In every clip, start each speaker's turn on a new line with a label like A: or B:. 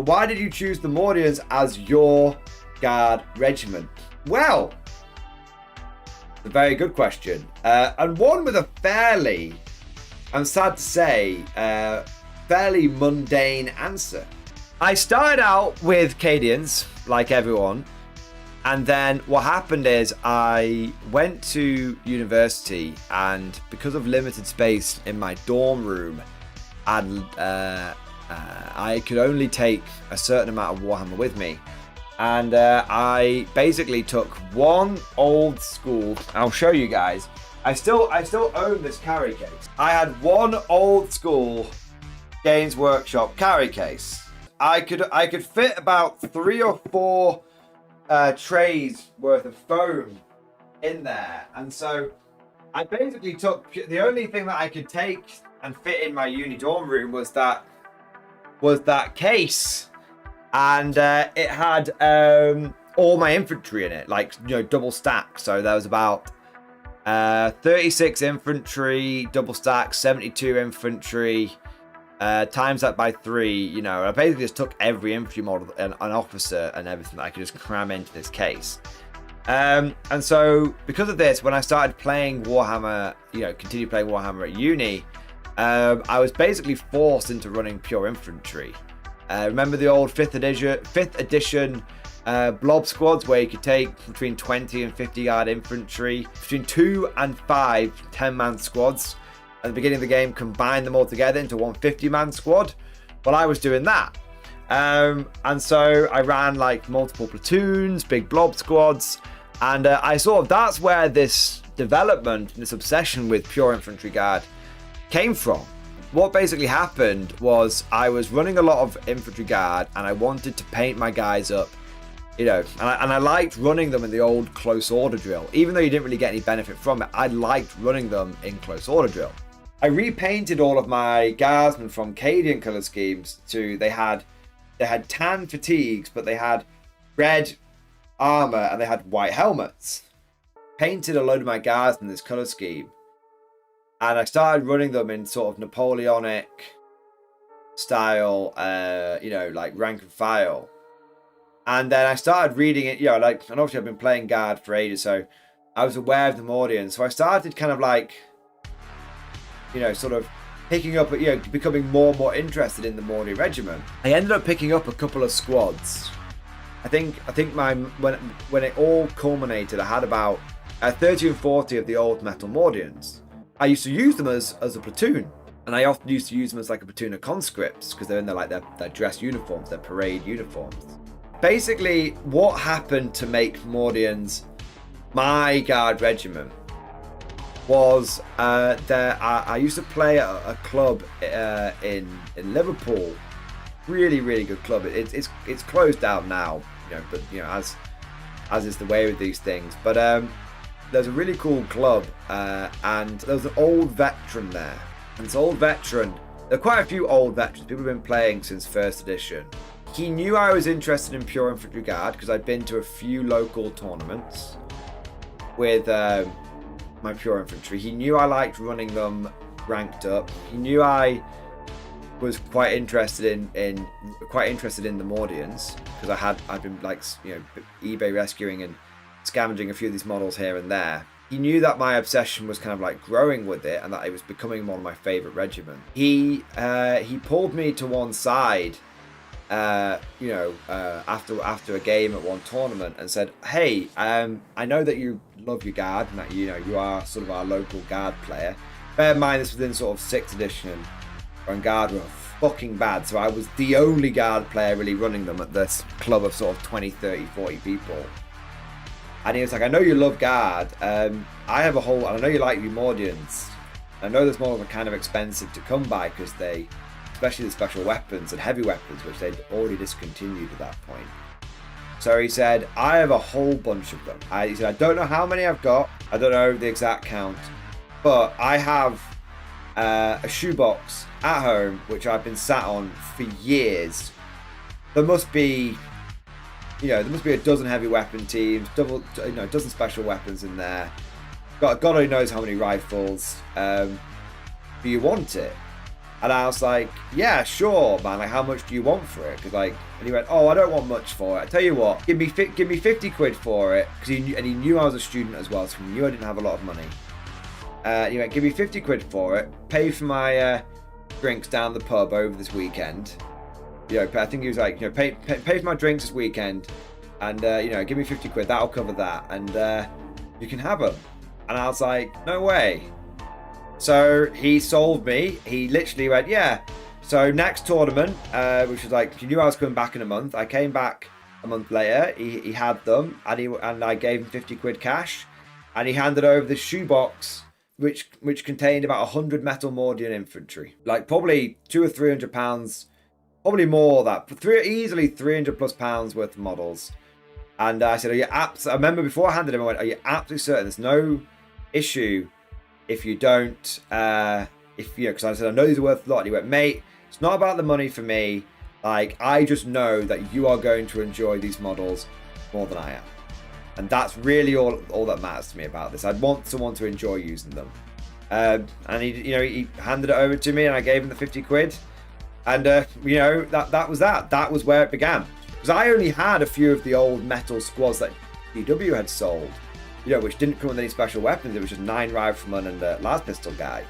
A: But why did you choose the Mordians as your guard regiment? Well, it's a very good question. And one with a fairly, I'm sad to say, fairly mundane answer. I started out with Cadians, like everyone. And then what happened is I went to university, and because of limited space in my dorm room, I could only take a certain amount of Warhammer with me. And I basically took one old school. I'll show you guys. I still own this carry case. I had one old school Games Workshop carry case. I could fit about 3 or 4 trays worth of foam in there, and so I basically took the only thing that I could take and fit in my uni dorm room was that case, and it had all my infantry in it, like, you know, double stack. So there was about 36 infantry double stack, 72 infantry. Times that by 3, you know, I basically just took every infantry model, an officer, and everything that I could just cram into this case. And so, because of this, when I started playing Warhammer, you know, continued playing Warhammer at uni, I was basically forced into running pure infantry. Remember the old 5th edition blob squads where you could take between 20 and 50 yard infantry, between 2 and 5 10-man squads. At the beginning of the game, combine them all together into one 50-man squad. Well, I was doing that. And so I ran like multiple platoons, big blob squads. And I sort of, that's where this development, this obsession with pure infantry guard came from. What basically happened was I was running a lot of infantry guard, and I wanted to paint my guys up, you know, and I liked running them in the old close order drill. Even though you didn't really get any benefit from it, I liked running them in close order drill. I repainted all of my guardsmen from Cadian color schemes to, they had tan fatigues, but they had red armor and they had white helmets. Painted a load of my guardsmen in this color scheme, and I started running them in sort of Napoleonic style, you know, like rank and file. And then I started reading it, you know, like, and obviously I've been playing guard for ages, so I was aware of the Mordian. So I started kind of like, you know, sort of picking up, you know, becoming more and more interested in the Mordian regiment. I ended up picking up a couple of squads. I think when it all culminated, I had about 30 and 40 of the old metal Mordians. I used to use them as a platoon, and I often used to use them as like a platoon of conscripts because they're in their dress uniforms, their parade uniforms. Basically, what happened to make Mordians my guard regiment was I used to play at a club in Liverpool, really good club. It's closed down now, you know, but you know, as is the way with these things. But there's a really cool club, and there was an old veteran there. And this old veteran, there are quite a few old veterans. People have been playing since 1st edition. He knew I was interested in pure infantry guard because I'd been to a few local tournaments with my pure infantry. He knew I liked running them ranked up. He knew I was quite interested in the Mordians because I'd been like, you know, eBay rescuing and scavenging a few of these models here and there. He knew that my obsession was kind of like growing with it and that it was becoming one of my favorite regiments. He pulled me to one side, you know, after a game at one tournament and said, "Hey, I know that you love your guard and that, you know, you are sort of our local guard player. Bear in mind this was in sort of 6th edition when guard were fucking bad, so I was the only guard player really running them at this club of sort of 20, 30, 40 people. And he was like, I know you love guard, I have a whole, and I know you like your Mordians. I know this models are kind of expensive to come by because they, especially the special weapons and heavy weapons, which they'd already discontinued at that point. So he said, I have a whole bunch of them. He said, I don't know how many I've got. I don't know the exact count. But I have a shoebox at home, which I've been sat on for years. There must be, you know, a dozen heavy weapon teams, a dozen special weapons in there. God only knows how many rifles. Do you want it? And I was like, yeah, sure, man. Like, how much do you want for it? Because like, and he went, oh, I don't want much for it. I tell you what, give me 50 quid for it. Because he knew I was a student as well, so he knew I didn't have a lot of money. He went, give me 50 quid for it. Pay for my drinks down the pub over this weekend. You know, I think he was like, you know, pay for my drinks this weekend, and you know, give me 50 quid. That'll cover that, and you can have them. And I was like, no way. So he sold me. He literally went, yeah. So next tournament, which was like, he knew I was coming back in a month. I came back a month later. He had them, and I gave him 50 quid cash, and he handed over the shoebox, which contained about 100 metal Mordian infantry, like probably 200 or 300 pounds, probably more that, easily 300 plus pounds worth of models. And I said, are you I remember before I handed him, I went, are you absolutely certain there's no issue if you don't, if you know, because I said, I know these are worth a lot. And he went, mate, it's not about the money for me. Like, I just know that you are going to enjoy these models more than I am. And that's really all that matters to me about this. I'd want someone to enjoy using them. And he handed it over to me, and I gave him the 50 quid. And you know, that was that. That was where it began. Because I only had a few of the old metal squads that DW had sold, you know, which didn't come with any special weapons. It was just 9 riflemen and a las pistol guy.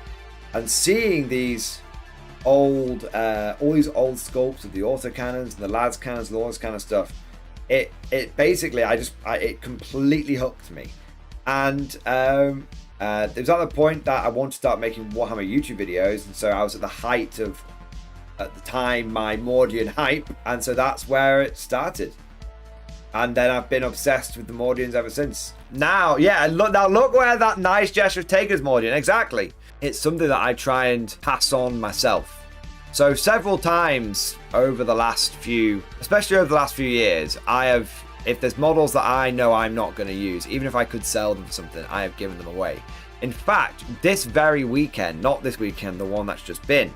A: And seeing these old, all these old sculpts of the autocannons and the las cannons and all this kind of stuff, it basically, it completely hooked me. And it was at the point that I wanted to start making Warhammer YouTube videos, and so I was at the height of, at the time, my Mordian hype, and so that's where it started. And then I've been obsessed with the Mordians ever since. Now, yeah, look where that nice gesture has taken us, Mordian. Exactly. It's something that I try and pass on myself. So several times over the last few, especially over the last few years, if there's models that I know I'm not going to use, even if I could sell them for something, I have given them away. In fact, this very weekend, not this weekend, the one that's just been,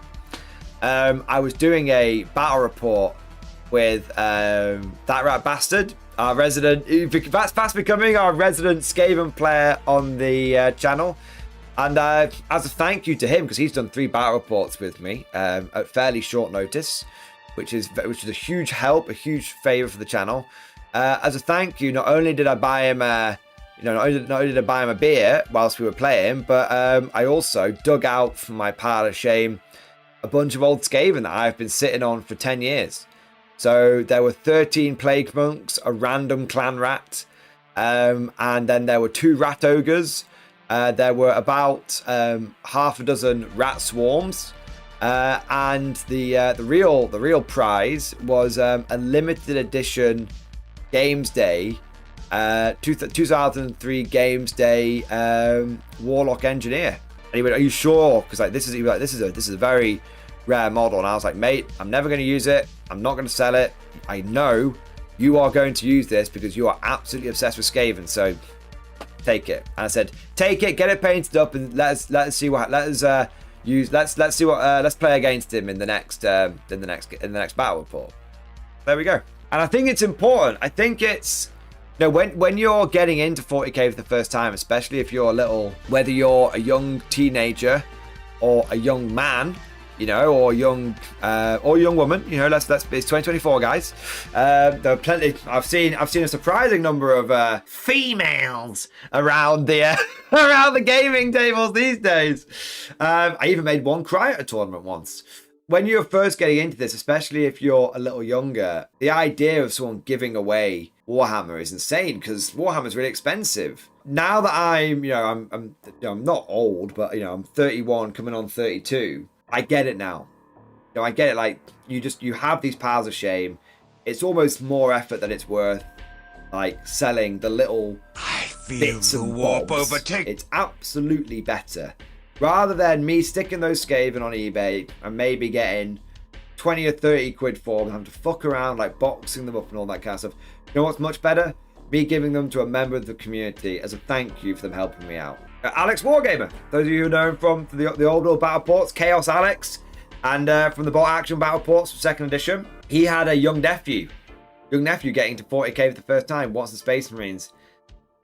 A: I was doing a battle report with That Rat Bastard, our resident, that's fast becoming our resident Skaven player on the channel. And as a thank you to him, because he's done 3 battle reports with me at fairly short notice, which is a huge help, a huge favor for the channel. As a thank you, not only did I buy him not only did I buy him a beer whilst we were playing, but I also dug out from my pile of shame a bunch of old Skaven that I've been sitting on for 10 years. So there were 13 Plague Monks, a random Clan Rat, and then there were 2 Rat Ogres. There were about half a dozen Rat Swarms, and the real prize was a limited edition Games Day, 2003 Games Day Warlock Engineer. And he went, "Are you sure?" Because like this is a very rare model. And I was like, "Mate, I'm never going to use it. I'm not going to sell it. I know you are going to use this because you are absolutely obsessed with Skaven. So take it." And I said, "Take it, get it painted up, and let's see what let's play against him in the next battle report." There we go. And I think it's important. I think it's, you know, when you're getting into 40k for the first time, especially if you're whether you're a young teenager or a young man, you know, or young woman, you know, it's 2024, guys. There are plenty. I've seen a surprising number of females around the around the gaming tables these days. I even made one cry at a tournament once. When you're first getting into this, especially if you're a little younger, the idea of someone giving away Warhammer is insane because Warhammer is really expensive. Now that I'm not old, but you know, I'm 31, coming on 32. I get it now. You know, I get it. Like you have these piles of shame. It's almost more effort than it's worth. Like selling the little bits and bobs. It's absolutely better. Rather than me sticking those Skaven on eBay and maybe getting 20 or 30 quid for them, having to fuck around, like boxing them up and all that kind of stuff. You know what's much better? Me giving them to a member of the community as a thank you for them helping me out. Alex Wargamer, those of you who know him from the old battle ports, Chaos Alex, and from the Bolt Action battle ports from 2nd edition, he had a young nephew getting to 40k for the first time, wants the Space Marines,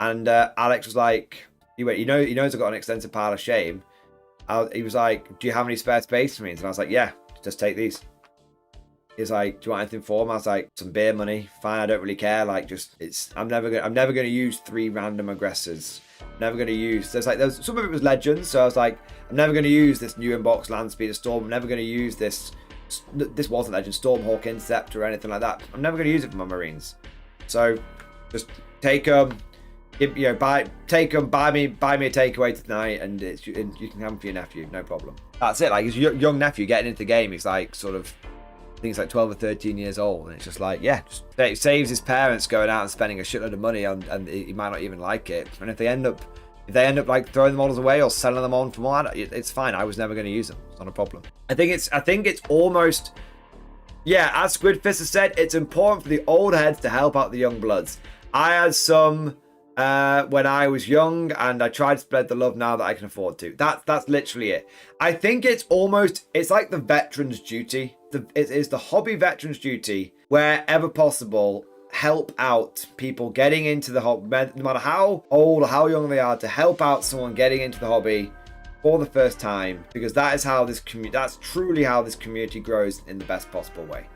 A: and Alex was like, he knows I've got an extensive pile of shame. he was like, do you have any spare space for me? And I was like, yeah, just take these. He's like, do you want anything for him? I was like, some beer money. Fine, I don't really care. Like, just, I'm never gonna use 3 random aggressors. Never gonna use, some of it was legends, so I was like, I'm never gonna use this new inbox Landspeeder Storm. I'm never gonna use this wasn't legend, Stormhawk Intercept or anything like that. I'm never gonna use it for my Marines. So just take them, buy me a takeaway tonight, and you can have them for your nephew, no problem. That's it. Like, his young nephew getting into the game, he's like sort of, I think he's like 12 or 13 years old, and it's just like, yeah, it saves his parents going out and spending a shitload of money on, and he might not even like it. And if they end up like throwing the models away or selling them on for more, it's fine. I was never going to use them. It's not a problem. I think it's almost, yeah, as Squidfist has said, it's important for the old heads to help out the young bloods. I had some when I was young, and I tried to spread the love now that I can afford to. That's literally it. I think it's like the veteran's duty. It is the hobby veteran's duty, wherever possible, help out people getting into the hobby, no matter how old or how young they are, to help out someone getting into the hobby for the first time, because that is how that's truly how this community grows in the best possible way.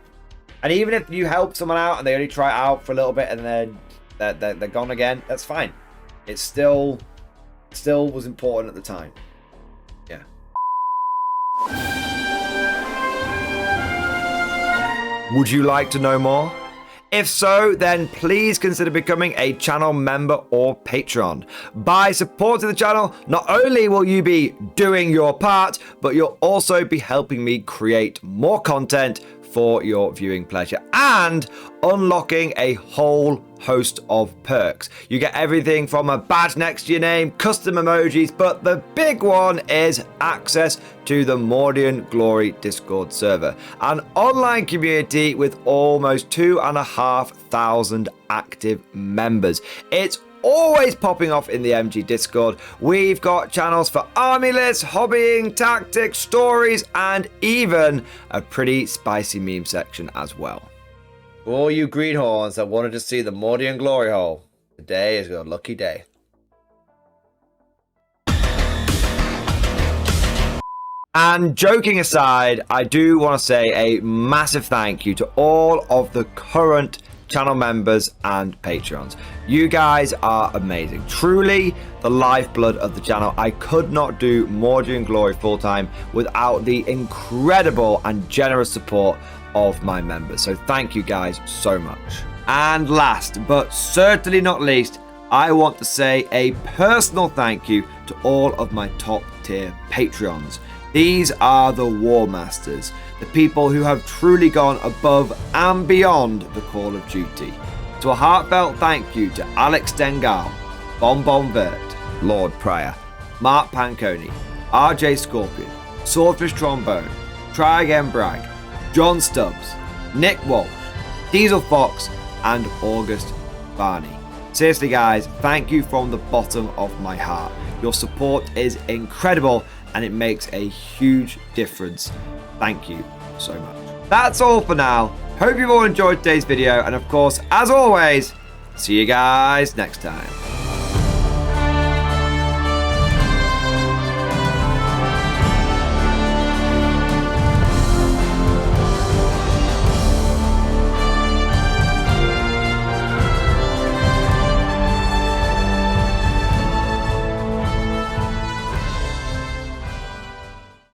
A: And even if you help someone out and they only try it out for a little bit and then they're gone again, that's fine. It still was important at the time. Yeah. Would you like to know more? If so, then please consider becoming a channel member or patron. By supporting the channel, not only will you be doing your part, but you'll also be helping me create more content for your viewing pleasure and unlocking a whole host of perks. You get everything from a badge next to your name, custom emojis, but the big one is access to the Mordian Glory Discord server, an online community with almost 2,500 active members. It's always popping off in the MG Discord. We've got channels for army lists, hobbying, tactics, stories, and even a pretty spicy meme section as well. For all you greenhorns that wanted to see the Mordian glory hole, today is your lucky day. And joking aside, I do want to say a massive thank you to all of the current channel members and patrons. You guys are amazing, truly the lifeblood of the channel. I could not do Mordian Glory full time without the incredible and generous support of my members, so thank you guys so much. And last but certainly not least, I want to say a personal thank you to all of my top tier Patreons. These are the War Masters, the people who have truly gone above and beyond the call of duty. So a heartfelt thank you to Alex Dengal, Bon Vert, Lord Pryor, Mark Panconi, RJ Scorpion, Swordfish Trombone, Try Again Bragg, John Stubbs, Nick Walsh, Diesel Fox, and August Barney. Seriously guys, thank you from the bottom of my heart. Your support is incredible and it makes a huge difference. Thank you so much. That's all for now. Hope you've all enjoyed today's video, and of course, as always, see you guys next time.